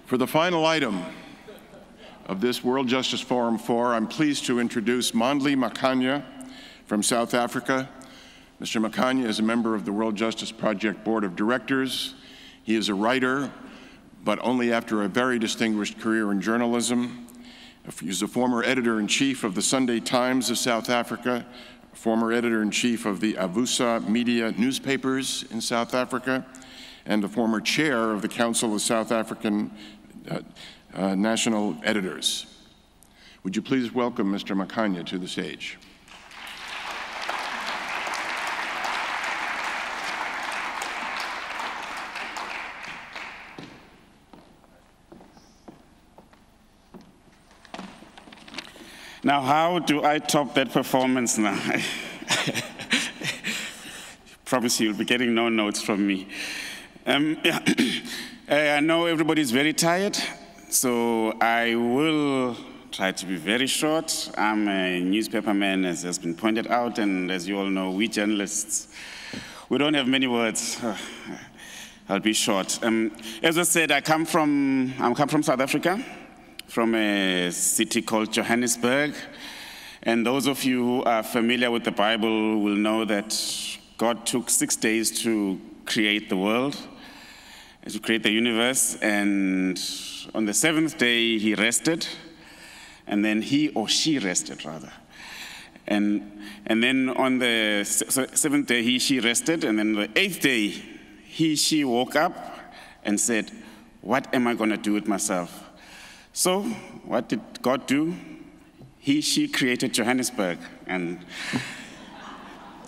For the final item of this World Justice Forum 4, I'm pleased to introduce Mondli Makhanya from South Africa. Mr. Makhanya is a member of the World Justice Project Board of Directors. He is a writer, but only after a very distinguished career in journalism. He's a former editor-in-chief of the Sunday Times of South Africa, former editor-in-chief of the Avusa Media newspapers in South Africa, and the former chair of the Council of South African National Editors. Would you please welcome Mr. Makhanya to the stage? Now, how do I top that performance now? Promise you'll be getting no notes from me. I know everybody's very tired, so I will try to be very short. I'm a newspaperman, as has been pointed out, and as you all know, we journalists, we don't have many words. I'll be short. As I said, I come from South Africa, from a city called Johannesburg. And those of you who are familiar with the Bible will know that God took 6 days to create the world, to create the universe, and on the seventh day he rested, and then he or she rested rather. And then on the seventh day she rested, and then the eighth day she woke up and said, what am I going to do with myself? So what did God do? She created Johannesburg, and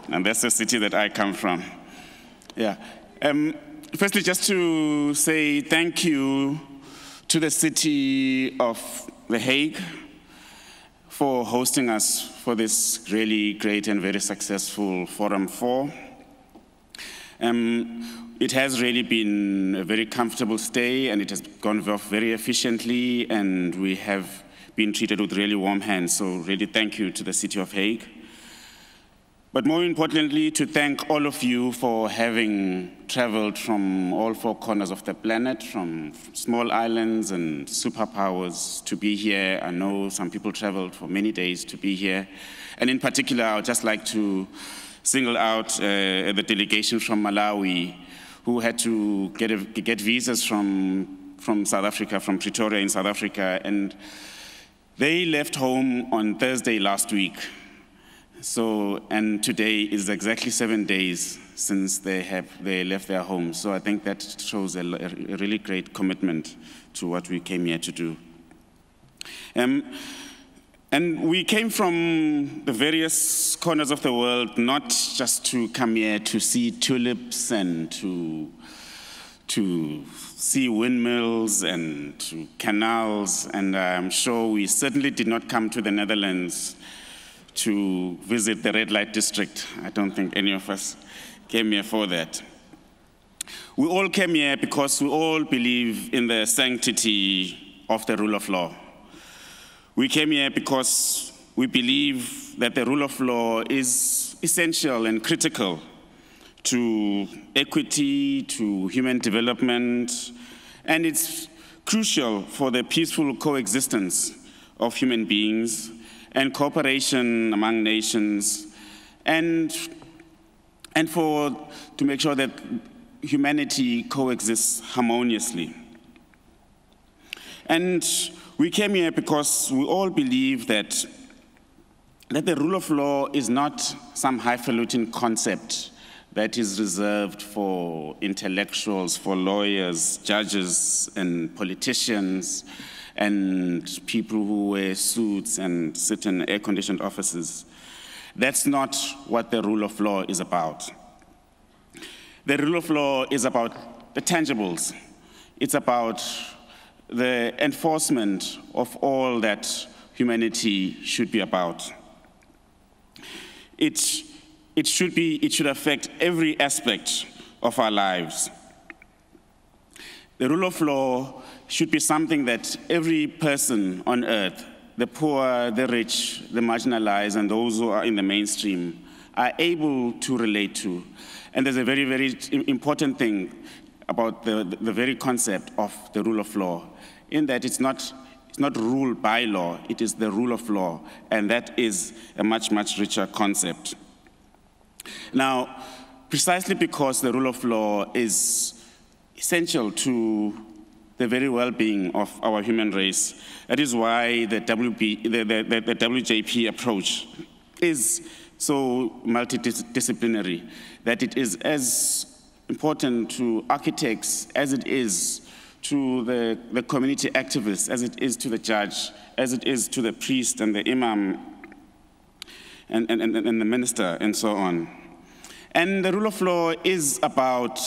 that's the city that I come from. Yeah. Firstly, just to say thank you to the city of The Hague for hosting us for this really great and very successful Forum 4. It has really been a very comfortable stay, and it has gone off very efficiently, and we have been treated with really warm hands. So really thank you to the city of Hague. But more importantly, to thank all of you for having traveled from all four corners of the planet, from small islands and superpowers to be here. I know some people traveled for many days to be here. And in particular, I would just like to single out the delegation from Malawi, who had to get visas from South Africa, from Pretoria in South Africa, and they left home on Thursday last week. So, and today is exactly 7 days since they left their home. So I think that shows a really great commitment to what we came here to do. And we came from the various corners of the world, not just to come here to see tulips and to see windmills and to canals, and I'm sure we certainly did not come to the Netherlands to visit the red light district. I don't think any of us came here for that. We all came here because we all believe in the sanctity of the rule of law. We came here because we believe that the rule of law is essential and critical to equity, to human development, and it's crucial for the peaceful coexistence of human beings and cooperation among nations, and to make sure that humanity coexists harmoniously. And we came here because we all believe that the rule of law is not some highfalutin concept that is reserved for intellectuals, for lawyers, judges, and politicians, and people who wear suits and sit in air-conditioned offices. That's not what the rule of law is about. The rule of law is about the tangibles. It's about the enforcement of all that humanity should be about. It should affect every aspect of our lives. The rule of law should be something that every person on earth, the poor, the rich, the marginalized, and those who are in the mainstream, are able to relate to. And there's a very, very important thing. about the very concept of the rule of law, in that it's not ruled by law, it is the rule of law, and that is a much, much richer concept. Now, precisely because the rule of law is essential to the very well-being of our human race, that is why the WJP approach is so multidisciplinary, that it is as important to architects as it is to the community activists, as it is to the judge, as it is to the priest and the imam and the minister and so on. And the rule of law is about,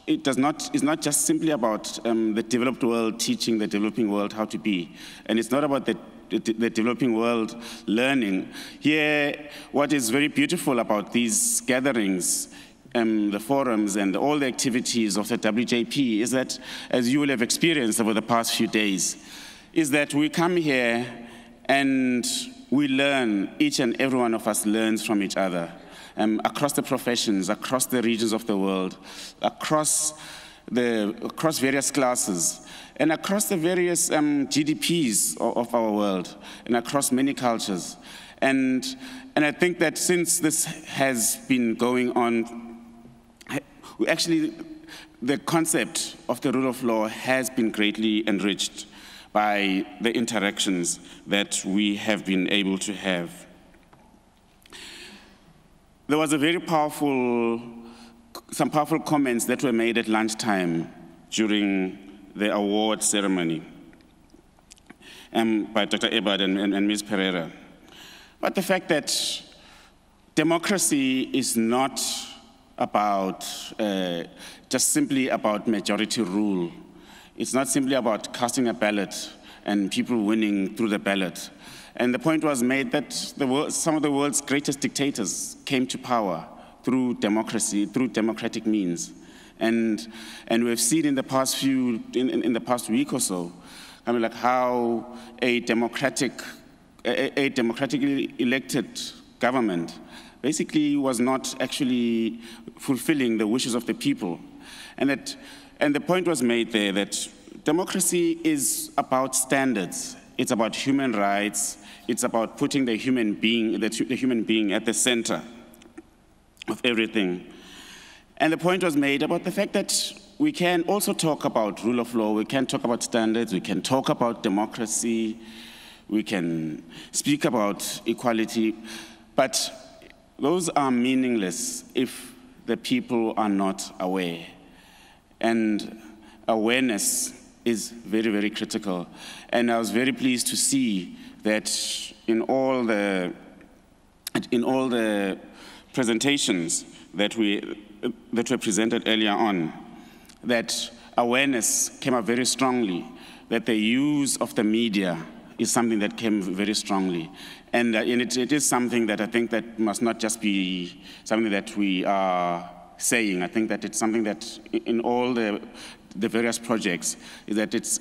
is not just simply about the developed world teaching the developing world how to be. And it's not about the developing world learning. Here, what is very beautiful about these gatherings, the forums and all the activities of the WJP is that, as you will have experienced over the past few days, is that we come here and we learn, each and every one of us learns from each other, across the professions, across the regions of the world, across various classes, and across the various GDPs of our world, and across many cultures. And I think that since this has been going on, actually, the concept of the rule of law has been greatly enriched by the interactions that we have been able to have. There was some powerful comments that were made at lunchtime during the award ceremony by Dr. Ebert and Ms. Pereira. But the fact that democracy is not about just simply about majority rule. It's not simply about casting a ballot and people winning through the ballot. And the point was made that some of the world's greatest dictators came to power through democracy, through democratic means. And we've seen in the past in the past week or so, like how a democratically elected government basically was not actually fulfilling the wishes of the people. And the point was made there that democracy is about standards. It's about human rights. It's about putting the human being at the center of everything. And the point was made about the fact that we can also talk about rule of law, we can talk about standards, we can talk about democracy, we can speak about equality, but those are meaningless if the people are not aware. And awareness is very, very critical. And I was very pleased to see that in all the presentations that were presented earlier on, that awareness came up very strongly, that the use of the media is something that came very strongly. And it is something that I think that must not just be something that we are saying. I think that it's something that in all the various projects, is that it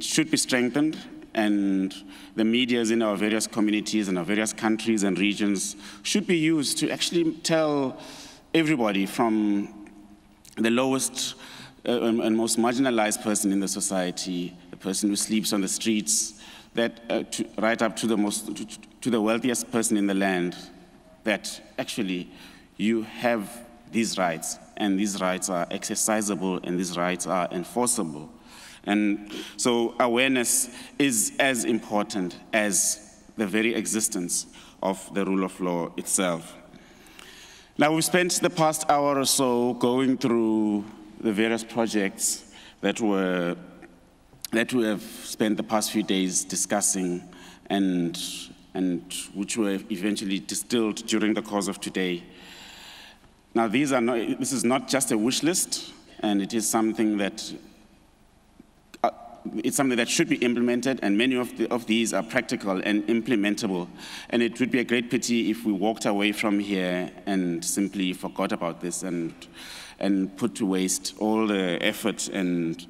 should be strengthened, and the medias in our various communities and our various countries and regions should be used to actually tell everybody from the lowest and most marginalized person in the society, the person who sleeps on the streets, that right up to the wealthiest person in the land, that actually you have these rights, and these rights are exercisable, and these rights are enforceable. And so awareness is as important as the very existence of the rule of law itself. Now, we've spent the past hour or so going through the various projects that we have spent the past few days discussing, and which were eventually distilled during the course of today. Now, this is not just a wish list, and it is something that should be implemented, and many of these are practical and implementable. And it would be a great pity if we walked away from here and simply forgot about this and put to waste all the effort and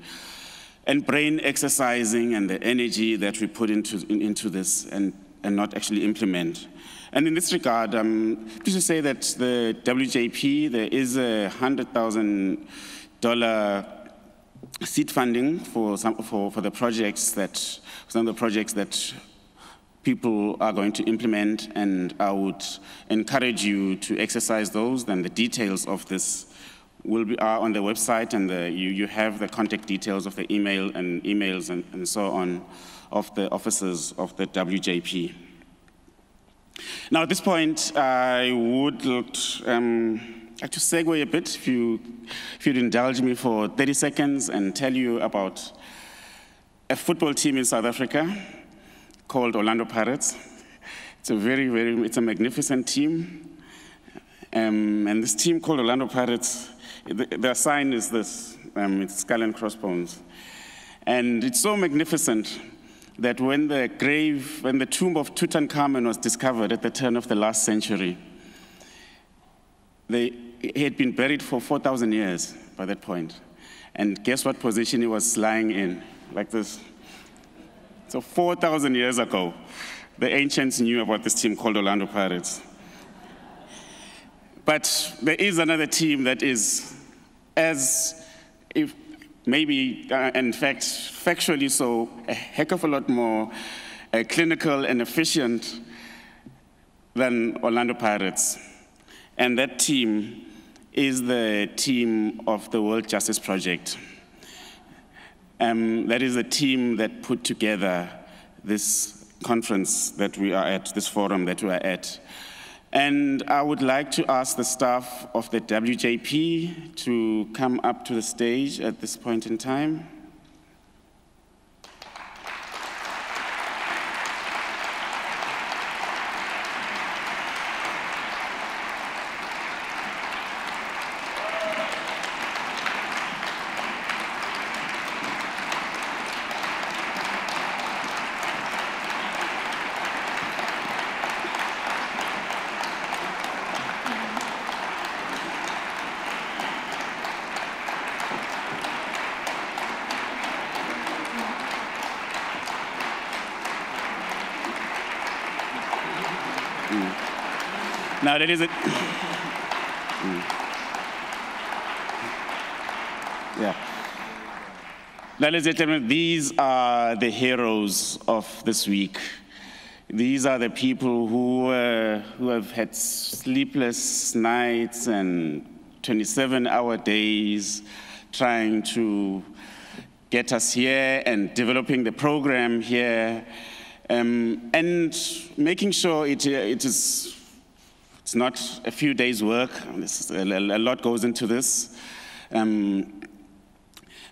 brain exercising and the energy that we put into this and not actually implement. And in this regard, pleased to say that the WJP, there is a $100,000 seed funding for some of the projects that people are going to implement, and I would encourage you to exercise those. Then the details of this are on the website, and you have the contact details of the emails and so on of the officers of the WJP. Now at this point, I would like to segue a bit, if you'd indulge me for 30 seconds, and tell you about a football team in South Africa called Orlando Pirates. It's a magnificent team. And this team called Orlando Pirates, their sign is this, it's skull and crossbones. And it's so magnificent that when the tomb of Tutankhamun was discovered at the turn of the last century, he had been buried for 4,000 years by that point. And guess what position he was lying in? Like this. So 4,000 years ago, the ancients knew about this team called Orlando Pirates. But there is another team that is in fact, factually so, a heck of a lot more clinical and efficient than Orlando Pirates. And that team is the team of the World Justice Project. That is the team that put together this conference that we are at, this forum that we are at. And I would like to ask the staff of the WJP to come up to the stage at this point in time. Now, that is it. Yeah. Ladies and gentlemen, these are the heroes of this week. These are the people who have had sleepless nights and 27-hour days trying to get us here and developing the program here, and making sure it's not a few days' work. A lot goes into this.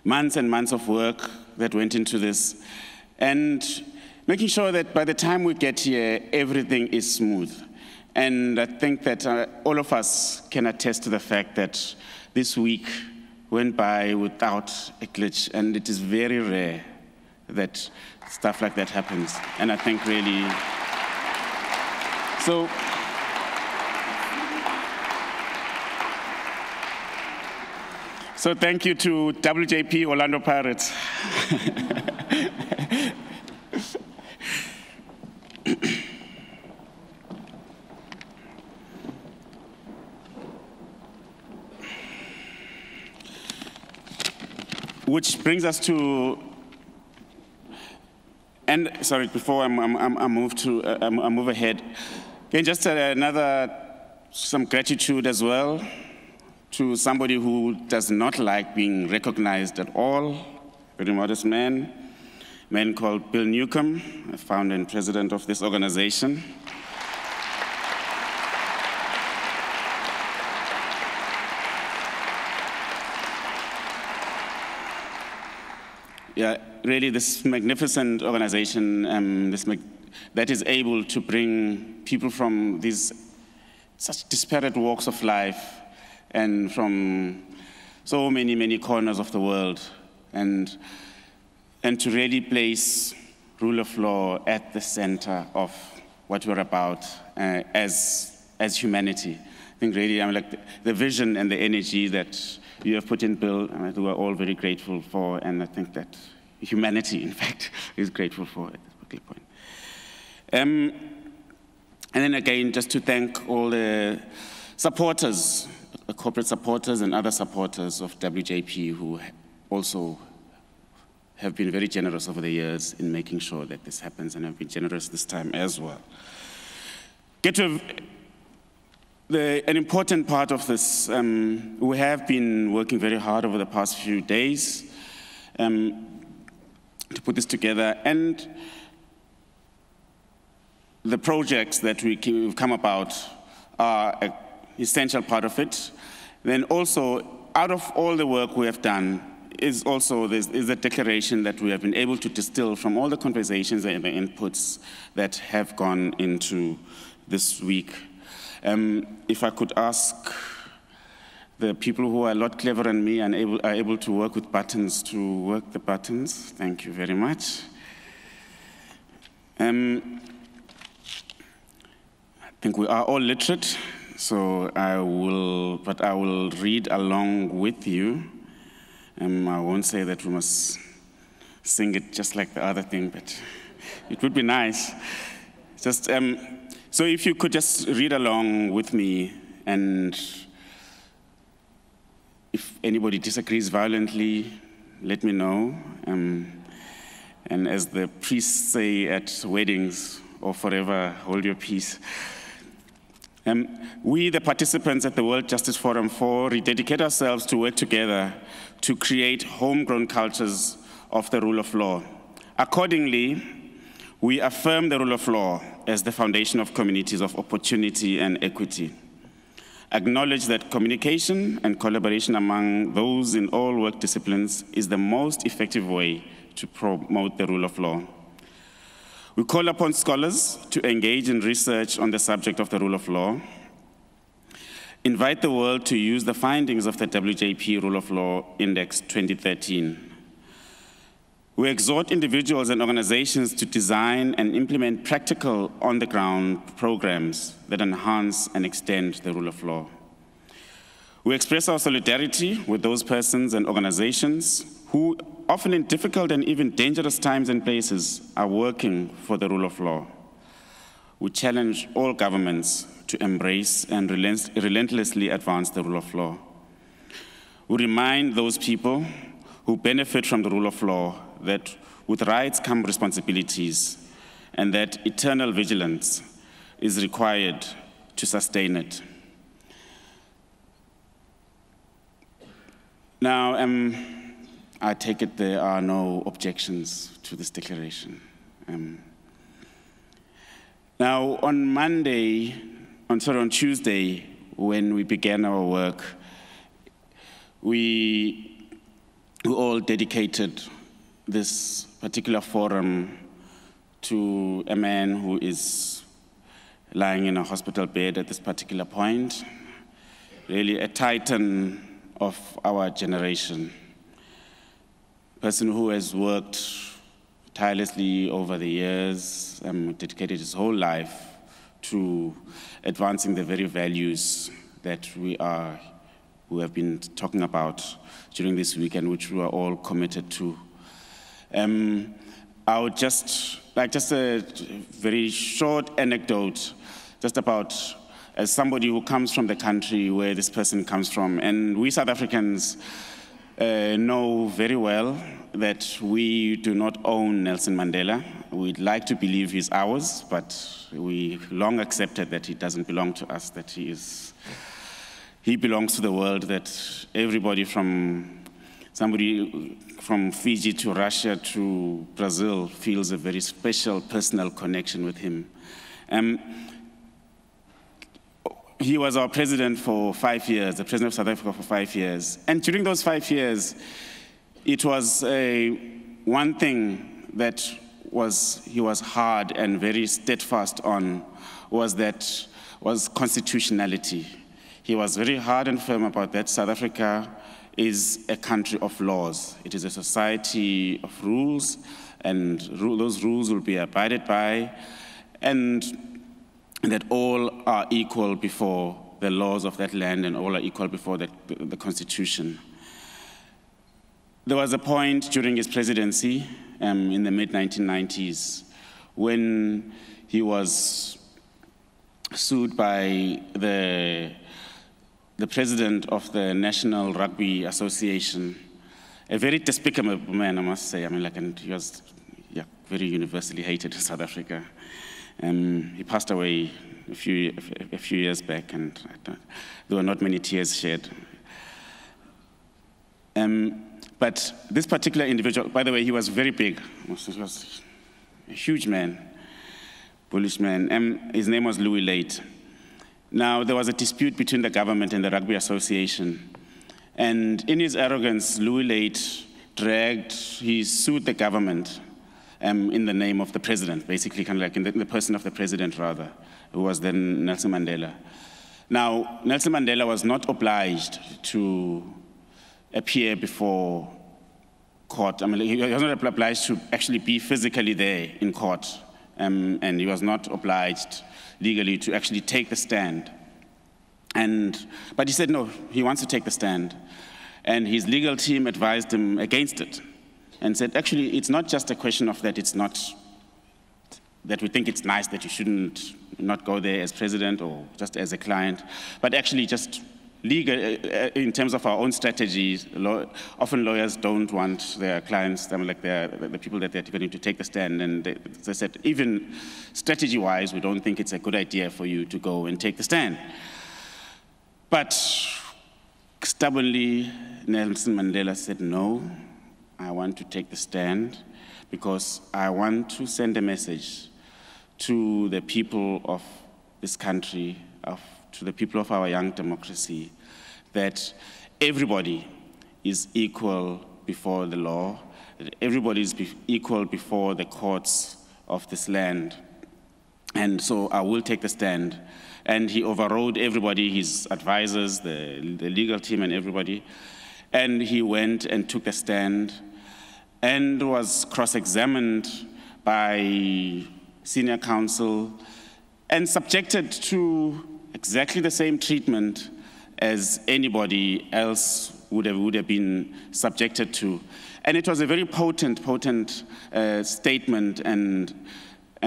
Months and months of work that went into this. And making sure that by the time we get here, everything is smooth. And I think that all of us can attest to the fact that this week went by without a glitch. And it is very rare that stuff like that happens. And I think really, So thank you to WJP Orlando Pirates. Which brings us to, and sorry, before I move ahead, again, just some gratitude as well to somebody who does not like being recognized at all, very modest man called Bill Newcomb, a founder and president of this organization. Yeah, really this magnificent organization that is able to bring people from these such disparate walks of life and from so many corners of the world, and to really place rule of law at the center of what we're about as humanity. I think really, like the vision and the energy that you have put in, Bill, we're all very grateful for, and I think that humanity, in fact, is grateful for at this particular point. And then again, just to thank all the supporters, corporate supporters and other supporters of WJP who also have been very generous over the years in making sure that this happens, and have been generous this time as well. An important part of this, we have been working very hard over the past few days to put this together, and the projects that we've come about are an essential part of it. Then also, out of all the work we have done, is a declaration that we have been able to distill from all the conversations and the inputs that have gone into this week. If I could ask the people who are a lot cleverer than me and are able to work with buttons to work the buttons, thank you very much. I think we are all literate, so I will read along with you. I won't say that we must sing it just like the other thing, but it would be nice. Just, so if you could just read along with me, and if anybody disagrees violently, let me know. And as the priests say at weddings, or forever hold your peace. We, the participants at the World Justice Forum 4, rededicate ourselves to work together to create homegrown cultures of the rule of law. Accordingly, we affirm the rule of law as the foundation of communities of opportunity and equity. Acknowledge that communication and collaboration among those in all work disciplines is the most effective way to promote the rule of law. We call upon scholars to engage in research on the subject of the rule of law. Invite the world to use the findings of the WJP Rule of Law Index 2013. We exhort individuals and organizations to design and implement practical, on-the-ground programs that enhance and extend the rule of law. We express our solidarity with those persons and organizations who, often in difficult and even dangerous times and places, are working for the rule of law. We challenge all governments to embrace and relentlessly advance the rule of law. We remind those people who benefit from the rule of law that with rights come responsibilities, and that eternal vigilance is required to sustain it. Now, I take it there are no objections to this declaration. Now, on Tuesday, when we began our work, we all dedicated this particular forum to a man who is lying in a hospital bed at this particular point, really a titan of our generation, a person who has worked tirelessly over the years, dedicated his whole life to advancing the very values that we have been talking about during this week and which we are all committed to. I would just a very short anecdote, just about as somebody who comes from the country where this person comes from. And we South Africans know very well that we do not own Nelson Mandela. We'd like to believe he's ours, but we long accepted that he doesn't belong to us, that he belongs to the world, that everybody somebody from Fiji to Russia to Brazil feels a very special personal connection with him. He was our president for 5 years, the president of South Africa for 5 years. And during those 5 years, it was one thing that he was hard and very steadfast on was constitutionality. He was very hard and firm about that. South Africa is a country of laws. It is a society of rules, and those rules will be abided by, and that all are equal before the laws of that land and all are equal before the Constitution. There was a point during his presidency in the mid-1990s when he was sued by the president of the National Rugby Association a very despicable man, I must say. I mean, like, and he was very universally hated in South Africa. He passed away a few years back, and there were not many tears shed. But this particular individual, by the way, he was very big. He was a huge man, bullish man. His name was Louis Late. Now, there was a dispute between the government and the Rugby Association. And in his arrogance, Louis Late he sued the government in the name of the president, basically kind of like in the person of the president, rather, who was then Nelson Mandela. Now, Nelson Mandela was not obliged to appear before court. I mean, he was not obliged to actually be physically there in court, and he was not obliged legally to actually take the stand. But he said no, he wants to take the stand. And his legal team advised him against it and said, actually, it's not just a question of that it's not, that we think it's nice that you shouldn't not go there as president or just as a client, but actually just legal, in terms of our own strategies, often lawyers don't want their clients, I mean, like the people that they're going to take the stand, and they said, even strategy-wise, we don't think it's a good idea for you to go and take the stand. But stubbornly, Nelson Mandela said, no, I want to take the stand because I want to send a message to the people of this country, to the people of our young democracy, that everybody is equal before the law, that everybody is equal before the courts of this land. And so I will take the stand. And he overrode everybody, his advisors, the legal team and everybody. And he went and took a stand and was cross-examined by senior counsel and subjected to exactly the same treatment as anybody else would have been subjected to. And it was a very potent statement, and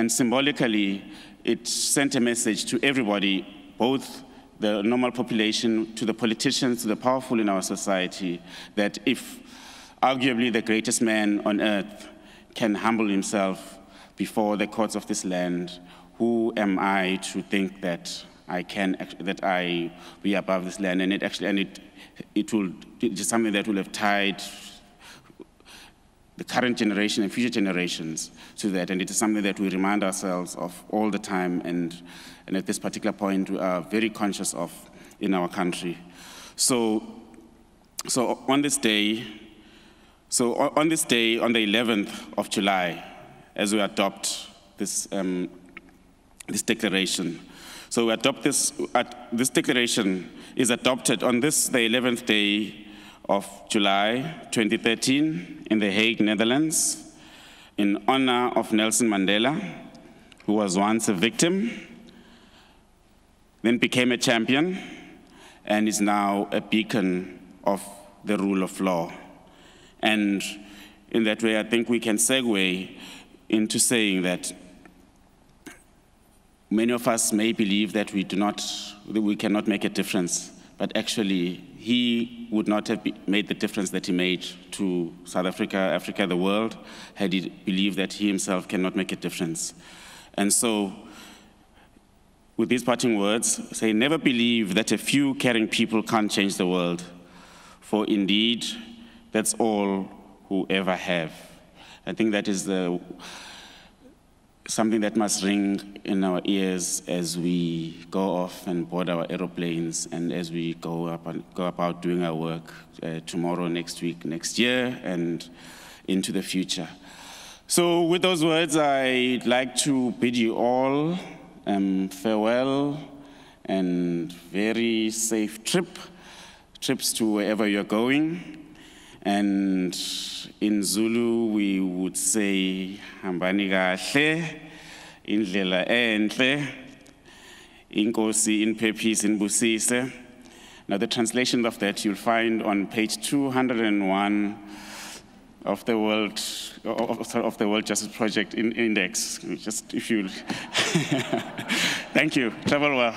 symbolically, it sent a message to everybody, both the normal population, to the politicians, to the powerful in our society, that if arguably the greatest man on earth can humble himself before the courts of this land, who am I to think that I be above this land? And it's something that will have tied the current generation and future generations to that, and it is something that we remind ourselves of all the time, and at this particular point we are very conscious of in our country. So on this day, on the 11th of July, as we adopt this declaration, so we adopt this declaration is adopted on the 11th day of July 2013 in The Hague, Netherlands, in honor of Nelson Mandela, who was once a victim, then became a champion, and is now a beacon of the rule of law. And in that way, I think we can segue into saying that many of us may believe that we cannot make a difference, but actually, he would not have made the difference that he made to South Africa, Africa, the world, had he believed that he himself cannot make a difference. And so, with these parting words, say, never believe that a few caring people can't change the world, for indeed, that's all who ever have. I think that is something that must ring in our ears as we go off and board our aeroplanes, and as we go about doing our work tomorrow, next week, next year, and into the future. So with those words, I'd like to bid you all farewell and very safe trips to wherever you're going. And in Zulu, we would say, hambani kahle, indlela enhle, inkosi inphephise inibusise. Now the translation of that you'll find on page 201 of the World Justice Project Index. Just if you, thank you. Travel well.